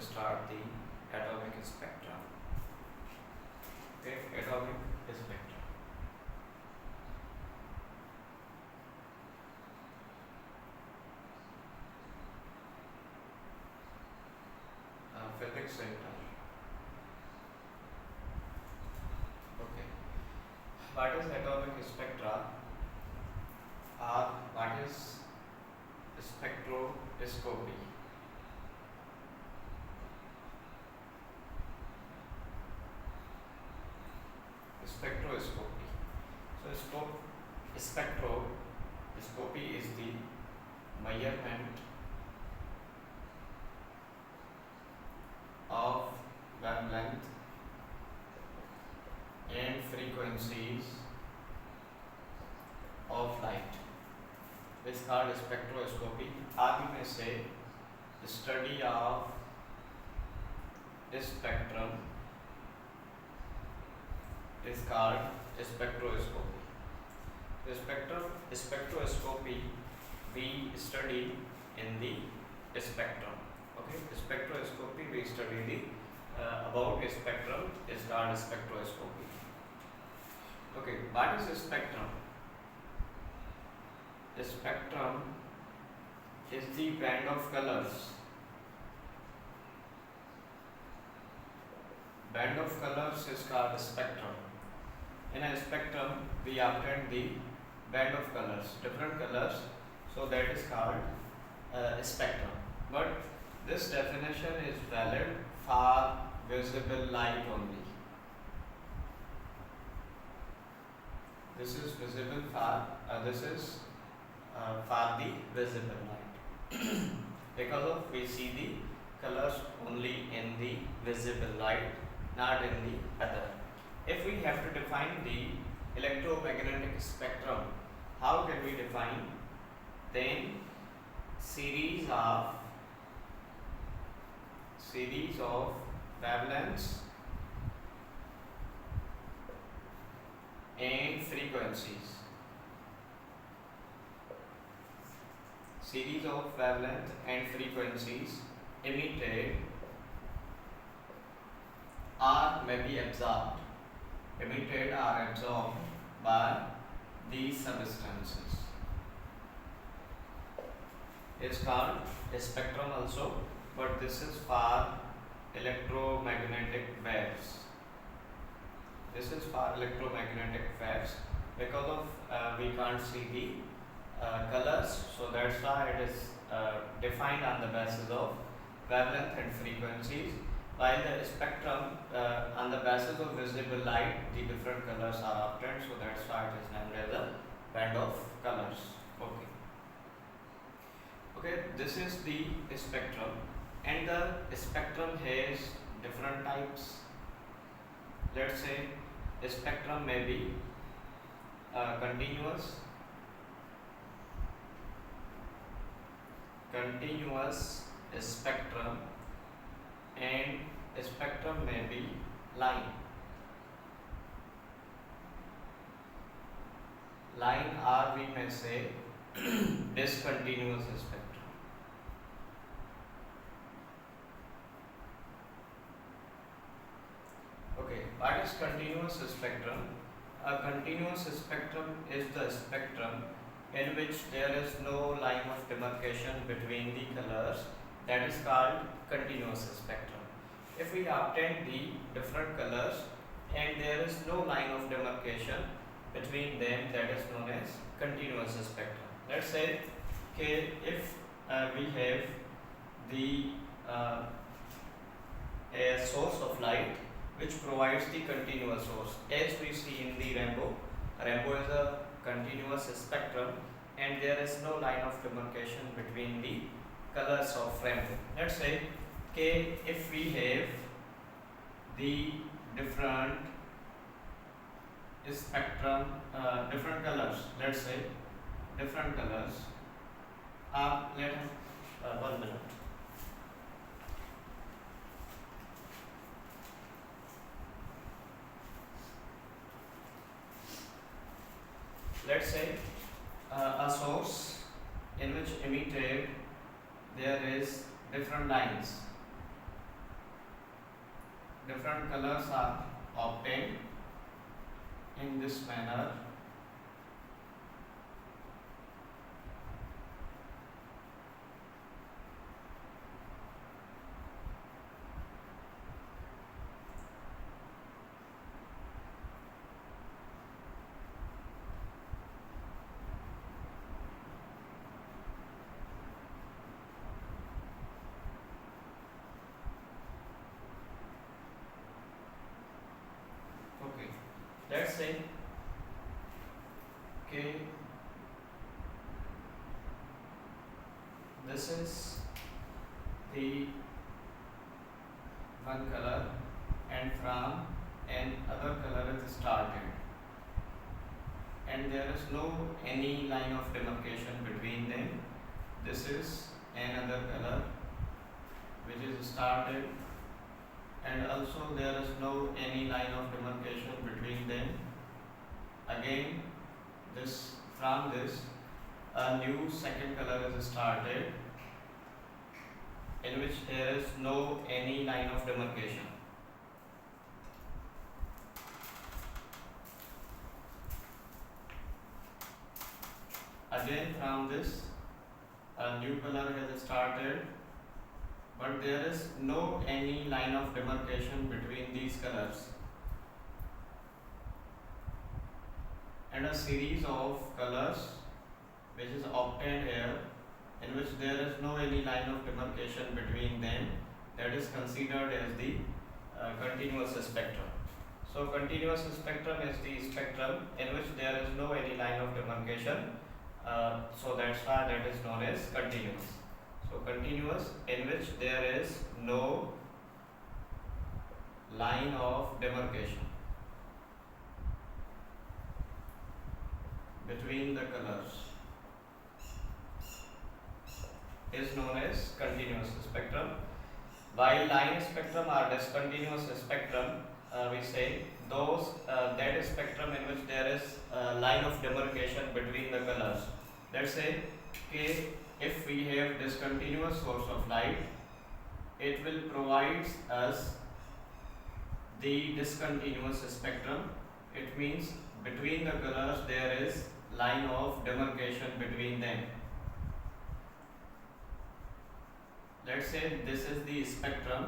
start the atomic spectra. Okay, atomic spectra. Physics center. Okay. What is atomic spectra? Or what is spectroscopy? Spectroscopy. So spectroscopy is the measurement of wavelength and frequencies of light. It's called spectroscopy. Or we may say the study of spectrum is called spectroscopy. The spectroscopy we study in the spectrum. Okay, spectroscopy we study the about a spectrum is called spectroscopy. Okay, what is a spectrum? The spectrum is the band of colors. Band of colors is called a spectrum. In a spectrum, we obtain the band of colors, different colors, so that is called a spectrum. But this definition is valid for visible light only. This is visible for for the visible light because of we see the colors only in the visible light, not in the other. If we have to define the electromagnetic spectrum, how can we define? Then series of wavelengths and frequencies. Series of wavelength and frequencies emitted or may be absorbed. Emitted or absorbed by these substances is called a spectrum also, but this is for electromagnetic waves. This is for electromagnetic waves because of we can't see the colors, so that's why it is defined on the basis of wavelength and frequencies, while the spectrum on the basis of visible light the different colors are obtained, so that's why it is named as a band of colors. Okay, this is the spectrum, and the spectrum has different types. Let's say a spectrum may be continuous spectrum, and a spectrum may be line or we may say discontinuous spectrum. Okay, what is continuous spectrum? A continuous spectrum is the spectrum in which there is no line of demarcation between the colors, that is called continuous spectrum. If we obtain the different colors and there is no line of demarcation between them, that is known as continuous spectrum. Let's say if we have the a source of light which provides the continuous source, as we see in the rainbow. Rainbow is a continuous spectrum and there is no line of demarcation between the colors of rainbow. Let's say if we have the different spectrum, different colors, let's say different colors, let 1 minute. Let's say a source in which emitted there is different lines. different colors are obtained in this manner. Okay, let's say okay, this is the one color and from another color is started, and there is no any line of demarcation between them. This is another color which is started, and also there is no any line of demarcation between them. Again, this from this a new second color is started, in which there is no any line of demarcation. Again, from this a new color has started, but there is no any line of demarcation between these colors, and a series of colors which is obtained here, in which there is no any line of demarcation between them, that is considered as the continuous spectrum. So continuous spectrum is the spectrum in which there is no any line of demarcation, so that's why that is known as continuous. So continuous in which there is no line of demarcation between the colors is known as continuous spectrum. While line spectrum or discontinuous spectrum, we say those that spectrum in which there is a line of demarcation between the colors. Let's say if we have discontinuous source of light, it will provide us the discontinuous spectrum. It means between the colors there is line of demarcation between them. Let's say this is the spectrum,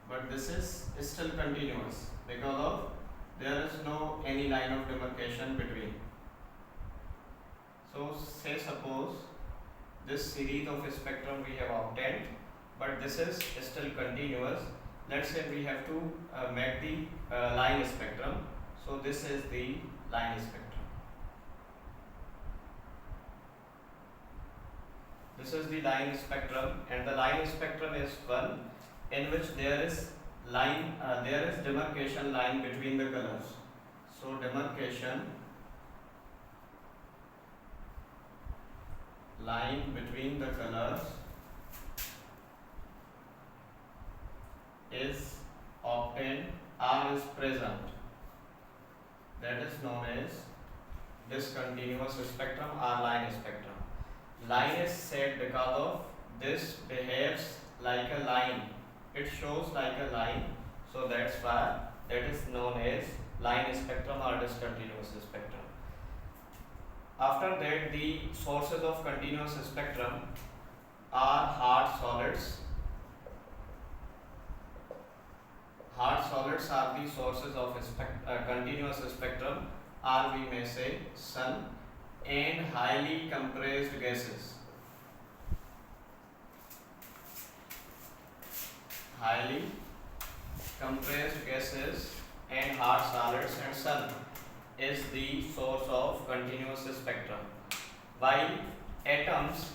but this is still continuous because of there is no any line of demarcation between. So say suppose this series of spectrum we have obtained, but this is still continuous. Let's say we have to make the line spectrum. So this is the line spectrum. This is the line spectrum, and the line spectrum is one in which there is line, there is demarcation line between the colors. So demarcation line between the colors is obtained or is present. That is known as discontinuous spectrum or line spectrum. Line is said because of this behaves like a line. It shows like a line, so that's why that is known as line spectrum or discontinuous spectrum. After that, the sources of continuous spectrum are hard solids. Hard solids are the sources of continuous spectrum, or we may say sun, and highly compressed gases. Highly compressed gases and hard solids and sun is the source of continuous spectrum. While atoms,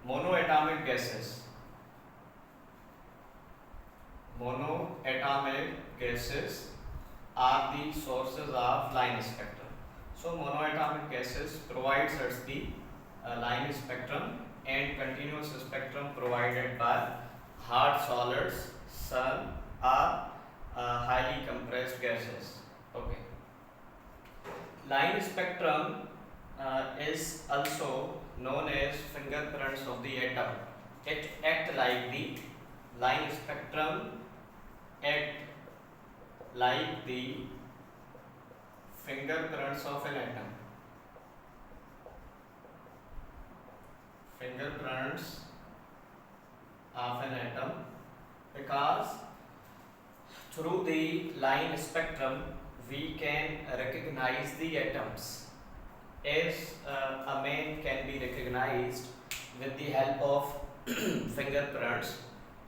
monoatomic gases, are the sources of line spectrum. So monoatomic gases provides us the line spectrum, and continuous spectrum provided by hard solids, sun, or highly compressed gases. Okay. Line spectrum is also known as fingerprints of the atom. It acts like the line spectrum act like the fingerprints of an atom. Fingerprints of an atom, because through the line spectrum we can recognize the atoms, as a man can be recognized with the help of fingerprints.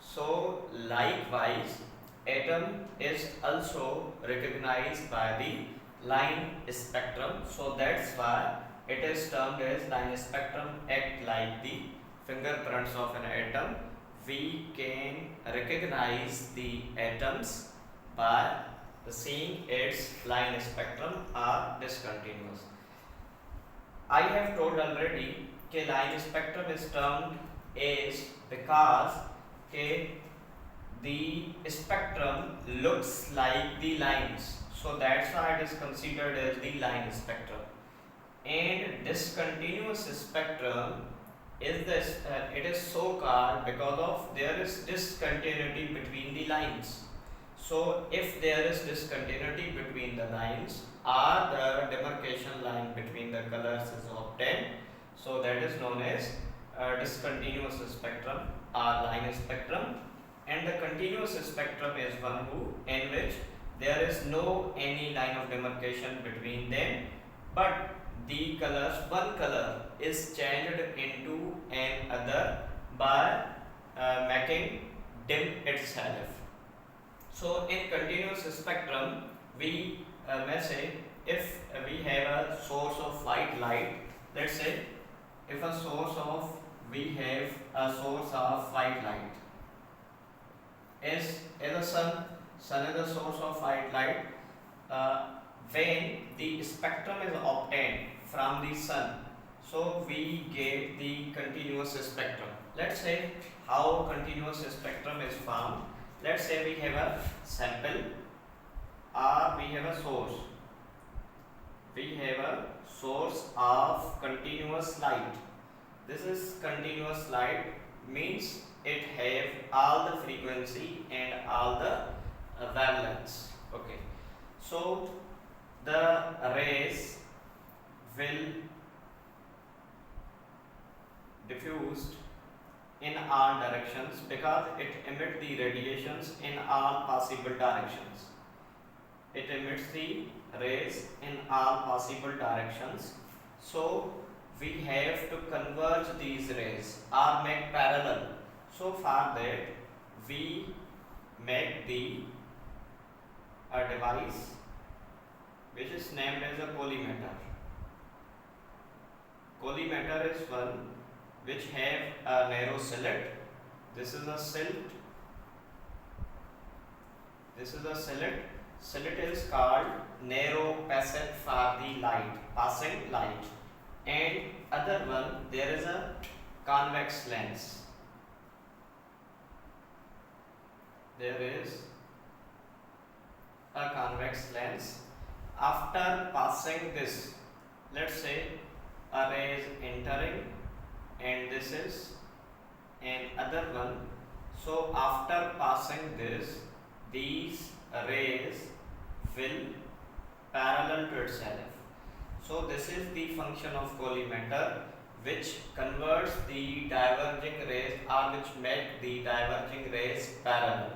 So likewise atom is also recognized by the line spectrum. So that's why it is termed as line spectrum act like the fingerprints of an atom. We can recognize the atoms by seeing its line spectrum are discontinuous. I have told already that line spectrum is termed as because the spectrum looks like the lines, so that's why it is considered as the line spectrum. And discontinuous spectrum is this, it is so called because of there is discontinuity between the lines. So if there is discontinuity between the lines or the demarcation line between the colors is obtained, so that is known as discontinuous spectrum or line spectrum. And the continuous spectrum is one in which there is no any line of demarcation between them, but the colors, one color is changed into another by making dim itself. So in continuous spectrum we may say, if we have a source of white light, let's say if a source of we have a source of white light is the sun is the source of white light. When the spectrum is obtained from the sun, so we get the continuous spectrum. Let's say how continuous spectrum is formed. Let's say we have a sample or we have a source. We have a source of continuous light. This is continuous light, means it have all the frequency and all the wavelengths. Okay, so the rays will diffused in all directions because it emits the radiations in all possible directions. It emits the rays in all possible directions. So we have to converge these rays or make parallel. So for that we make the a device which is named as a collimator. Collimator is one which have a narrow slit. This is a slit. This is a slit. Slit is called narrow passage for the light, passing light. And other one, there is a convex lens. There is a convex lens. After passing this, let's say a ray is entering and this is another one. So after passing this, these rays will parallel to itself. So this is the function of collimator, which converts the diverging rays or which make the diverging rays parallel.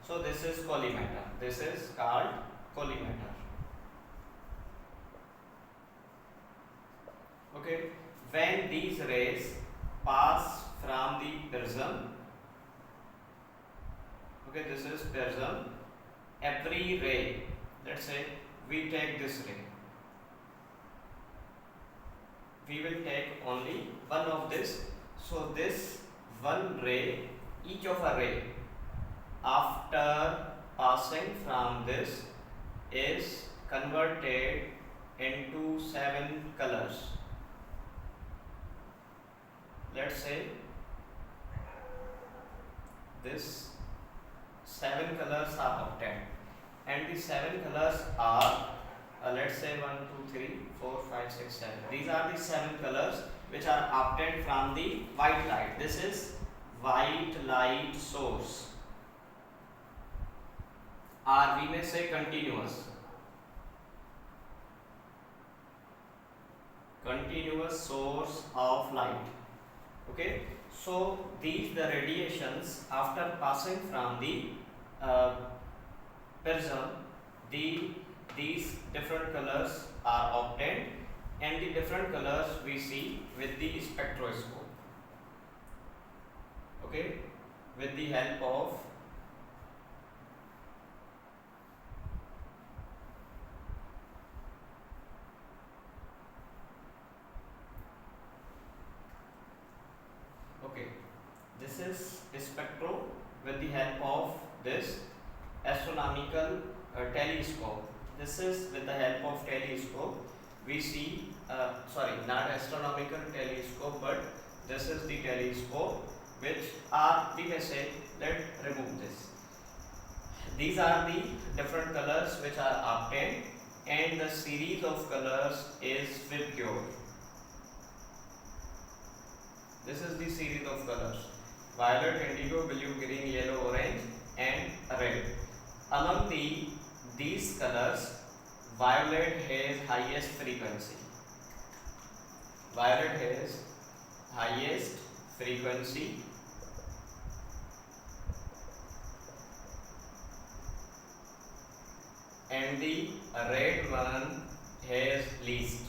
So this is collimator. This is called collimator. Okay, when these rays pass from the prism, okay, this is prism, every ray, let's say we take this ray, we will take only one of this. So this one ray, each of a ray after passing from this is converted into 7 colors. Let's say this 7 colors are obtained, and the 7 colors are let's say 1, 2, 3, 4, 5, 6, 7. These are the 7 colors which are obtained from the white light. This is white light source. we may say continuous source of light. Okay, so these the radiations after passing from the uh, prism, these different colors are obtained, and the different colors we see with the spectroscope. Okay, with the help of okay, this is spectro with the help of this astronomical telescope. This is with the help of telescope we see, sorry, not astronomical telescope, but this is the telescope which are, we may say, let's remove this. These are the different colors which are obtained, and the series of colors is Vibgyor. This is the series of colors: violet, indigo, blue, green, yellow, orange, and red. Among these colors, violet has highest frequency. Violet has highest frequency, and the red one has least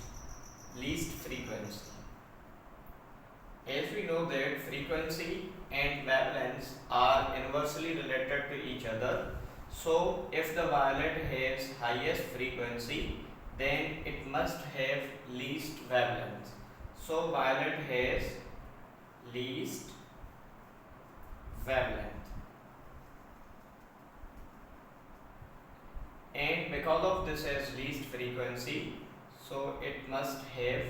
frequency. As we know that frequency and wavelengths are inversely related to each other, so if the violet has highest frequency, then it must have least wavelength. So violet has least wavelength, and because of this has least frequency, so it must have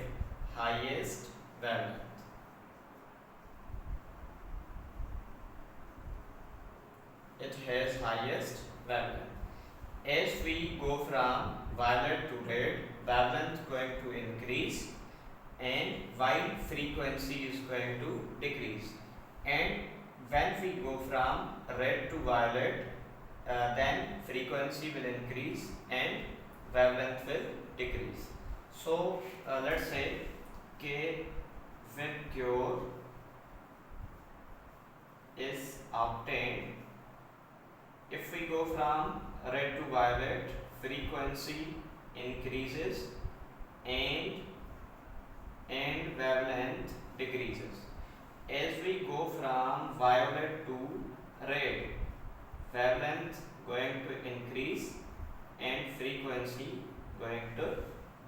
highest wavelength. It has highest wavelength. As we go from violet to red, wavelength going to increase, and while frequency is going to decrease. And when we go from red to violet, then frequency will increase and wavelength will decrease. So let's say K Vibgyor is obtained. If we go from red to violet, frequency increases and wavelength decreases. As we go from violet to red, wavelength going to increase and frequency going to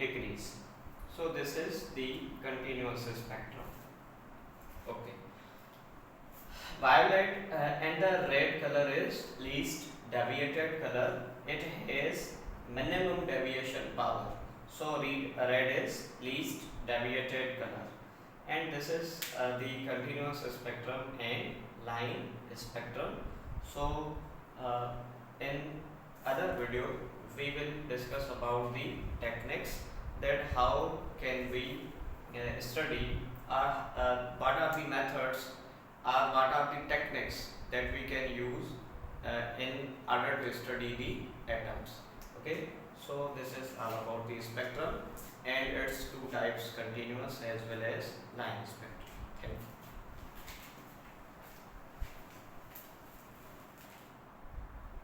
decrease. So this is the continuous spectrum. Okay. Violet and the red color is least deviated color. It has minimum deviation power. So red is least deviated color. And this is the continuous spectrum and line spectrum. So in other video we will discuss about the techniques, that how can we study what are the methods or what are the techniques that we can use in order to study the atoms. Okay, so this is all about the spectrum and its two types, continuous as well as line spectrum. Thank you.